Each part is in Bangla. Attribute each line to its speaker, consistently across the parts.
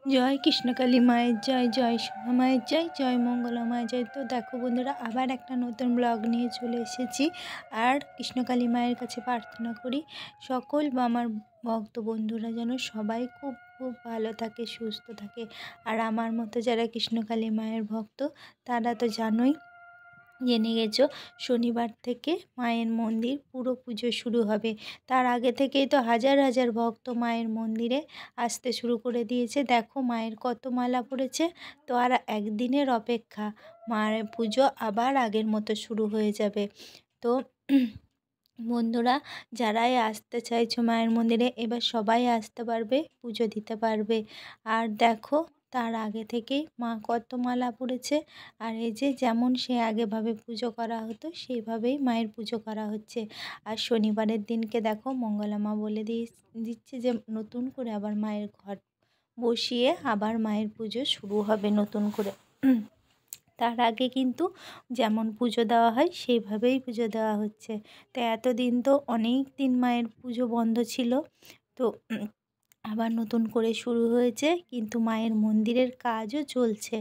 Speaker 1: জয় কৃষ্ণকালী মায়ের জয়, জয় সোনা মায়ের জয়, জয় মঙ্গলা মায়ের জয়। তো দেখো বন্ধুরা, আবার একটা নতুন ব্লগ নিয়ে চলে এসেছি। আর কৃষ্ণকালী মায়ের কাছে প্রার্থনা করি সকল আমার ভক্ত বন্ধুরা যেন সবাই খুব খুব ভালো থাকে, সুস্থ থাকে। আর আমার মতো যারা কৃষ্ণকালী মায়ের ভক্ত তারা তো জানোই, জেনে গেছো, শনিবার থেকে মায়ের মন্দির পুরো পুজো শুরু হবে। তার আগে থেকেই তো হাজার হাজার ভক্ত মায়ের মন্দিরে আসতে শুরু করে দিয়েছে। দেখো মায়ের কত মালা পড়েছে। তো আর একদিনের অপেক্ষা, মায়ের পুজো আবার আগের মতো শুরু হয়ে যাবে। তো বন্ধুরা, যারাই আসতে চাইছো মায়ের মন্দিরে, এবার সবাই আসতে পারবে, পুজো দিতে পারবে। আর দেখো, তার আগে থেকেই মা কত মালা পড়েছে। আর এই যে যেমন সে আগেভাবে পুজো করা হতো সেইভাবেই মায়ের পুজো করা হচ্ছে। আর শনিবারের দিনকে দেখো মঙ্গলা মা বলে দিচ্ছে যে নতুন করে আবার মায়ের ঘট বসিয়ে আবার মায়ের পুজো শুরু হবে নতুন করে। তার আগে কিন্তু যেমন পুজো দেওয়া হয় সেইভাবেই পুজো দেওয়া হচ্ছে। তো এতদিন তো অনেক দিন মায়ের পুজো বন্ধ ছিল, তো আবার নতুন করে শুরু হয়েছে, কিন্তু মায়ের মন্দিরের কাজও চলছে।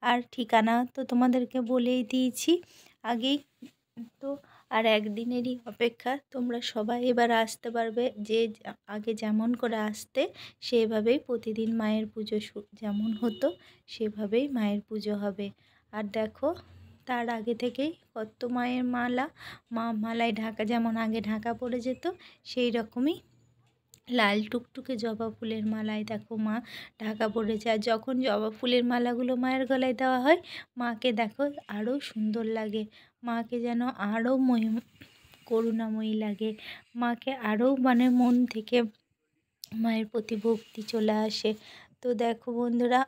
Speaker 1: আর ঠিকানা তো তোমাদেরকে বলেই দিয়েছি আগেই। তো আর একদিনেরই অপেক্ষা, তোমরা সবাই এবার আসতে পারবে। যে আগে যেমন করে আসতে সেভাবেই প্রতিদিন মায়ের পুজো যেমন হতো সেভাবেই মায়ের পুজো হবে। আর দেখো, তার আগে থেকেই কত মায়ের মালায় ঢাকা, যেমন আগে ঢাকা পড়ে যেত সেই রকমই লাল টুকটুকে জবা ফুলের মালায় দেখো মা ঢাকা পড়েছে। আর যখন জবা ফুলের মালাগুলো মায়ের গলায় দেওয়া হয়, মাকে দেখো আরও সুন্দর লাগে, মাকে যেন আরও করুণাময়ী লাগে, মাকে আরও মন থেকে মায়ের প্রতি ভক্তি চলে আসে। তো দেখো বন্ধুরা,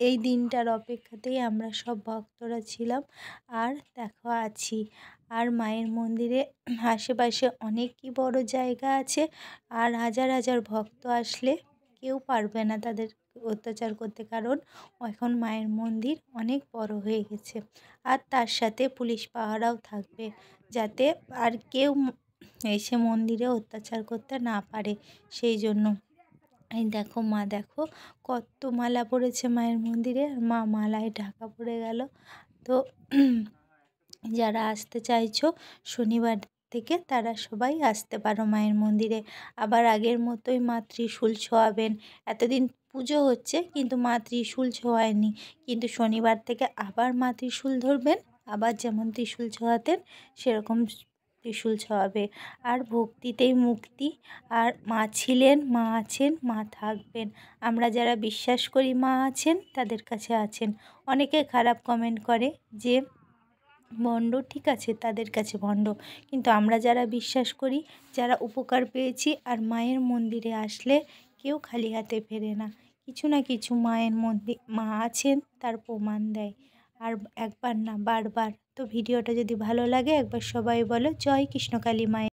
Speaker 1: এই দিনটার অপেক্ষাতেই আমরা সব ভক্তরা ছিলাম, আর দেখো আছি। আর মায়ের মন্দিরে আশেপাশে অনেকই বড় জায়গা আছে। আর হাজার হাজার ভক্ত আসলে কেউ পারবে না তাদের অত্যাচার করতে, কারণ এখন মায়ের মন্দির অনেক বড় হয়ে গেছে। আর তার সাথে পুলিশ পাহারাও থাকবে, যাতে আর কেউ এসে মন্দিরে অত্যাচার করতে না পারে, সেই জন্য। এই দেখো মা, দেখো কত মালা পড়েছে মায়ের মন্দিরে, আর মা মালায় ঢাকা পড়ে গেল। তো যারা আসতে চাইছো শনিবার থেকে তারা সবাই আসতে পারো মায়ের মন্দিরে। আবার আগের মতোই মা ত্রিশূল ছোঁয়াবেন। এতদিন পুজো হচ্ছে কিন্তু মা ত্রিশূল ছোঁয়ায়নি, কিন্তু শনিবার থেকে আবার মা ত্রিশূল ধরবেন, আবার যেমন ত্রিশূল ছোঁয়াতেন সেরকম ত্রিশূল ছোঁয়াবে। আর ভক্তিতেই মুক্তি। আর মা ছিলেন, মা আছেন, মা থাকবেন। আমরা যারা বিশ্বাস করি মা আছেন তাদের কাছে আছেন। অনেকে খারাপ কমেন্ট করে যে ভণ্ড, ঠিক আছে তাদের কাছে ভণ্ড, কিন্তু আমরা যারা বিশ্বাস করি, যারা উপকার পেয়েছি, আর মায়ের মন্দিরে আসলে কেউ খালি হাতে ফেরে না, কিছু না কিছু মায়ের মধ্যে মা আছেন তার প্রমাণ দেয়। আর একবার না, বারবার। তো ভিডিওটা যদি ভালো লাগে একবার সবাই বলো জয় কৃষ্ণকালী মায়ের।